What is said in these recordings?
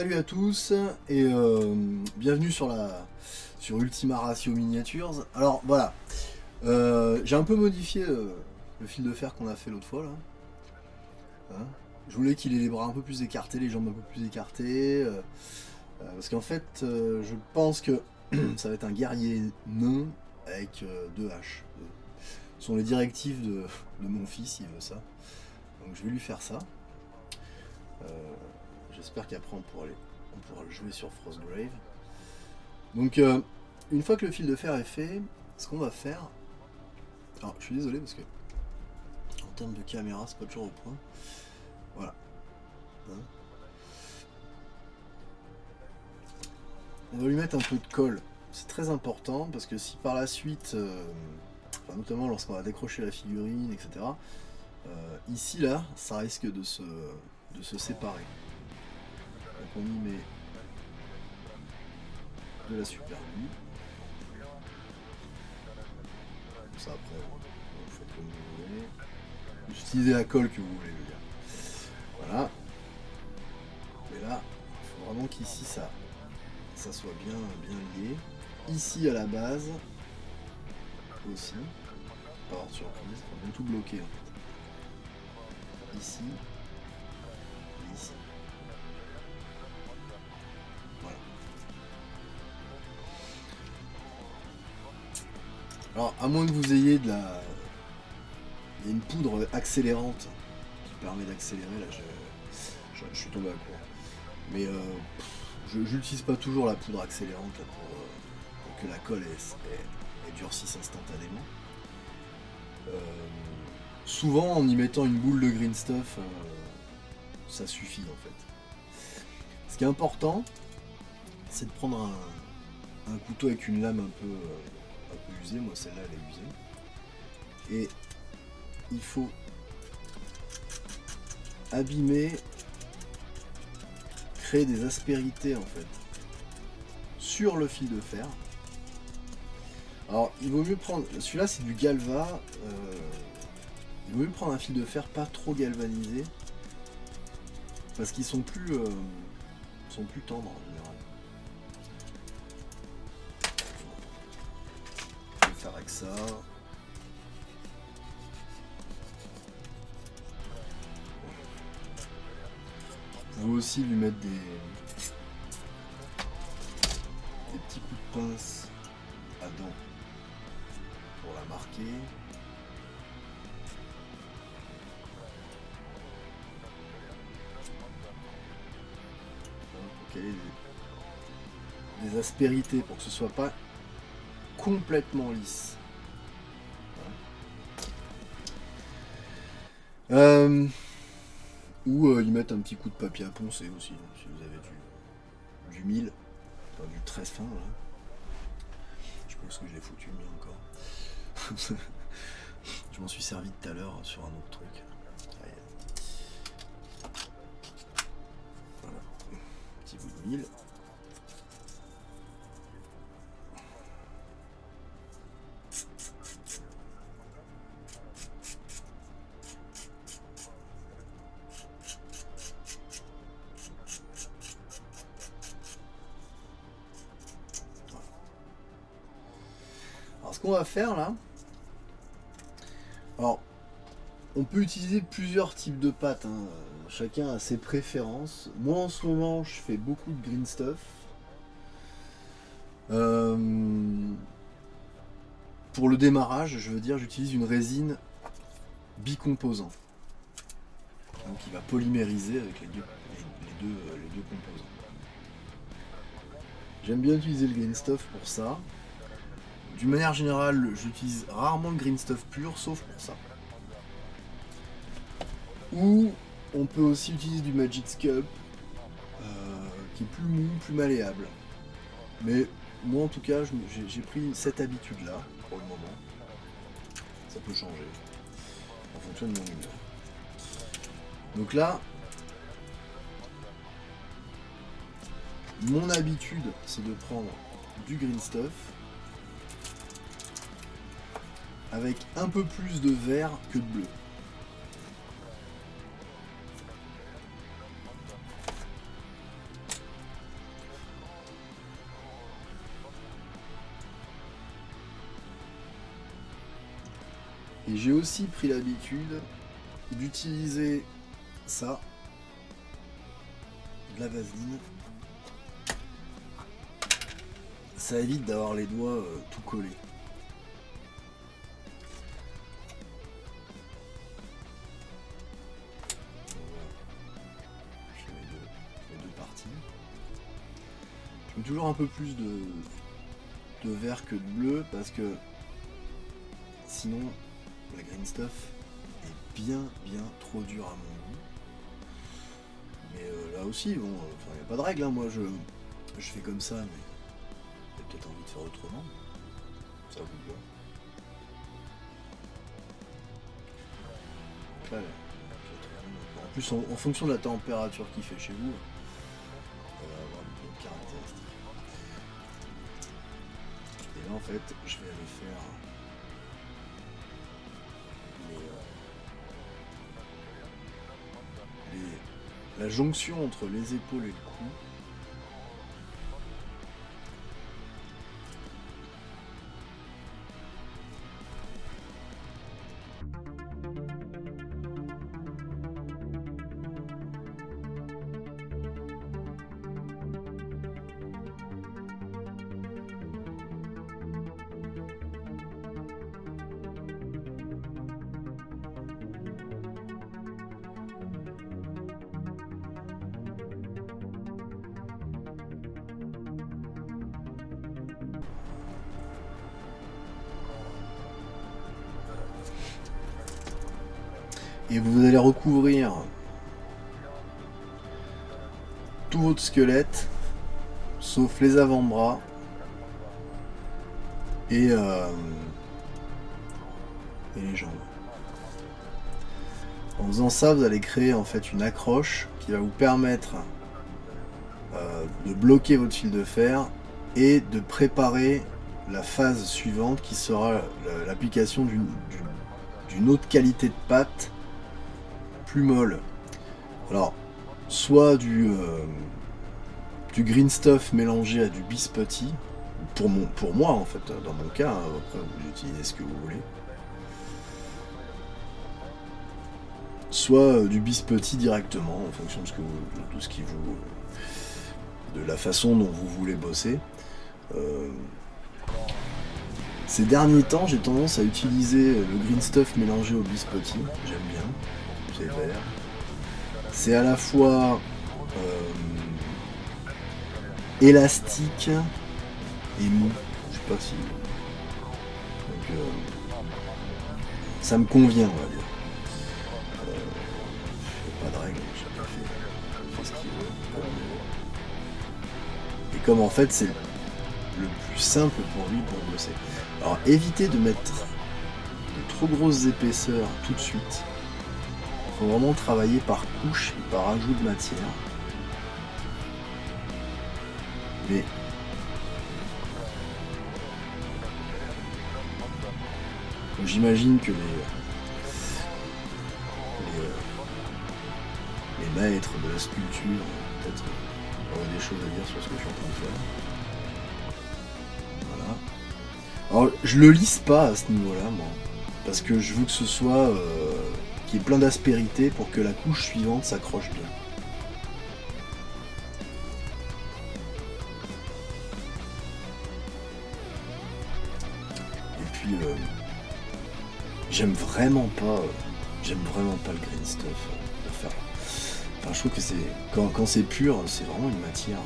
Salut à tous et bienvenue sur Ultima Ratio Miniatures. Alors voilà, j'ai un peu modifié le fil de fer qu'on a fait l'autre fois là. Hein. Je voulais qu'il ait les bras un peu plus écartés, les jambes un peu plus écartées, parce qu'en fait je pense que ça va être un guerrier nain avec deux haches. Ce sont les directives de mon fils, il veut ça. Donc je vais lui faire ça. J'espère qu'après on pourra le jouer sur Frostgrave. Donc une fois que le fil de fer est fait, ce qu'on va faire... Alors je suis désolé parce que en termes de caméra c'est pas toujours au point. Voilà. Hein. On va lui mettre un peu de colle. C'est très important parce que si par la suite, enfin, notamment lorsqu'on va décrocher la figurine, etc. Ici là, ça risque de se séparer. Donc on y met de la super glue. Ça après, vous faites comme vous voulez. Utilisez la colle que vous voulez, je veux dire. Voilà. Et là, il faut vraiment qu'ici ça soit bien lié. Ici à la base aussi. Pas avoir de surprise, il faut bien tout bloquer en fait. Ici. Et ici. Voilà. Alors, à moins que vous ayez il y a une poudre accélérante qui permet d'accélérer, là je suis tombé à court. Mais je n'utilise pas toujours la poudre accélérante là, pour que la colle elle durcisse instantanément. Souvent en y mettant une boule de green stuff, ça suffit en fait. Ce qui est important, c'est de prendre un couteau avec une lame un peu usée, moi celle-là elle est usée. Et il faut abîmer, créer des aspérités en fait sur le fil de fer. Alors il vaut mieux prendre, celui-là c'est du galva, il vaut mieux prendre un fil de fer pas trop galvanisé parce qu'ils sont plus tendres en général. Je vais faire avec ça. Vous pouvez aussi lui mettre des petits coups de pince à dents pour la marquer. Pour qu'elle ait des aspérités pour que ce soit pas complètement lisse. Voilà. Ou y mettre un petit coup de papier à poncer aussi, si vous avez du mille, enfin du 13 fin là. Je pense que je l'ai foutu le mien encore. Je m'en suis servi tout à l'heure sur un autre truc. Voilà. Petit bout de mille. Alors ce qu'on va faire là, alors on peut utiliser plusieurs types de pâtes, hein. Chacun a ses préférences. Moi en ce moment je fais beaucoup de green stuff. Pour le démarrage, je veux dire, j'utilise une résine bicomposant. Donc il va polymériser avec les deux composants. J'aime bien utiliser le green stuff pour ça. D'une manière générale, j'utilise rarement le green stuff pur, sauf pour ça. Ou on peut aussi utiliser du Magic Sculpt, qui est plus mou, plus malléable. Mais moi en tout cas, j'ai pris cette habitude-là pour le moment. Ça peut changer en fonction de mon humeur. Donc là, mon habitude, c'est de prendre du green stuff avec un peu plus de vert que de bleu. Et j'ai aussi pris l'habitude d'utiliser ça, de la vaseline. Ça évite d'avoir les doigts tout collés. Je fais les deux parties. Je mets toujours un peu plus de vert que de bleu parce que sinon la green stuff est bien trop dur à mon goût. Mais là aussi, bon, il n'y a pas de règle, hein. Moi je fais comme ça, mais j'ai peut-être envie de faire autrement. Ça vous voit. Donc là, en plus, en fonction de la température qu'il fait chez vous, on va avoir une caractéristique. Et là, en fait, je vais aller faire la jonction entre les épaules et le cou. Et vous allez recouvrir tout votre squelette, sauf les avant-bras et les jambes. En faisant ça, vous allez créer en fait une accroche qui va vous permettre de bloquer votre fil de fer et de préparer la phase suivante qui sera l'application d'une autre qualité de pâte plus molle. Alors, soit du green stuff mélangé à du biscotti, pour moi en fait, dans mon cas, hein, après vous utilisez ce que vous voulez. Soit du biscotti directement, en fonction de ce qui vous, de la façon dont vous voulez bosser. Ces derniers temps, j'ai tendance à utiliser le green stuff mélangé au biscotti. J'aime bien. C'est vert. C'est à la fois élastique et mou. Je sais pas si. Donc, ça me convient, on va dire. Pas de règle, chacun fait ce qu'il veut. Et comme en fait c'est le plus simple pour lui pour bosser. Alors évitez de mettre de trop grosses épaisseurs tout de suite. Il faut vraiment travailler par couche et par ajout de matière. Mais j'imagine que les maîtres de la sculpture peut-être auraient des choses à dire sur ce que je suis en train de faire. Voilà. Alors je le lisse pas à ce niveau-là, moi, parce que je veux que ce soit qu'il y ait plein d'aspérité pour que la couche suivante s'accroche bien. Et puis j'aime vraiment pas le green stuff pour faire. Enfin, je trouve que c'est quand c'est pur, c'est vraiment une matière.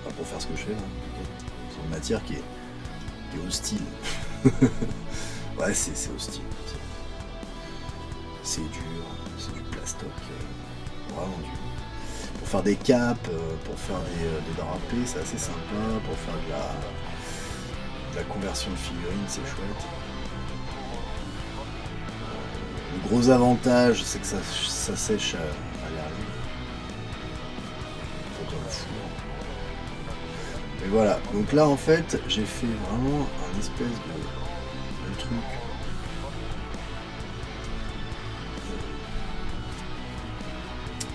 Enfin, pour faire ce que je fais, hein. C'est une matière qui est hostile. Ouais, c'est hostile. C'est dur, c'est du plastoc, vraiment dur. Pour faire des capes, pour faire des drapés, c'est assez sympa. Pour faire de la conversion de figurines, c'est chouette. Le gros avantage, c'est que ça sèche à l'air libre. Dans le four. Et voilà, donc là en fait, j'ai fait vraiment un espèce de truc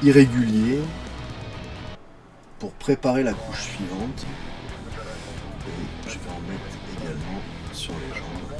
irrégulier pour préparer la couche suivante. Et je vais en mettre également sur les jambes.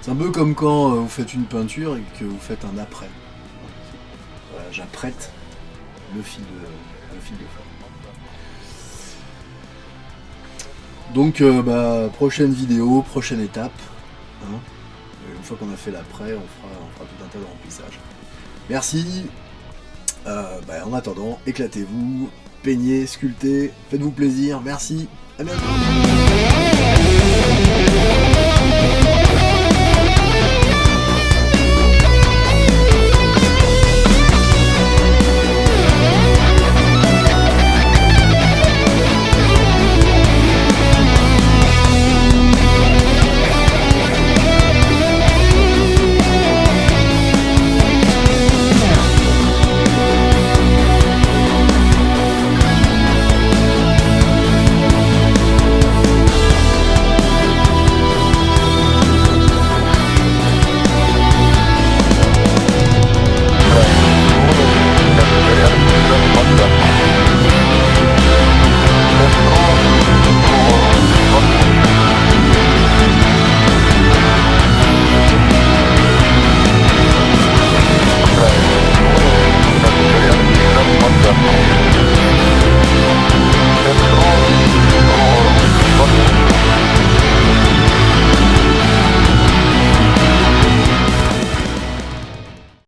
C'est un peu comme quand vous faites une peinture et que vous faites un après. Voilà, j'apprête le fil de fer. Donc prochaine vidéo, prochaine étape. Hein. Une fois qu'on a fait l'après, on fera tout un tas de remplissage. Merci. En attendant, éclatez-vous, peignez, sculptez, faites-vous plaisir. Merci. À bientôt.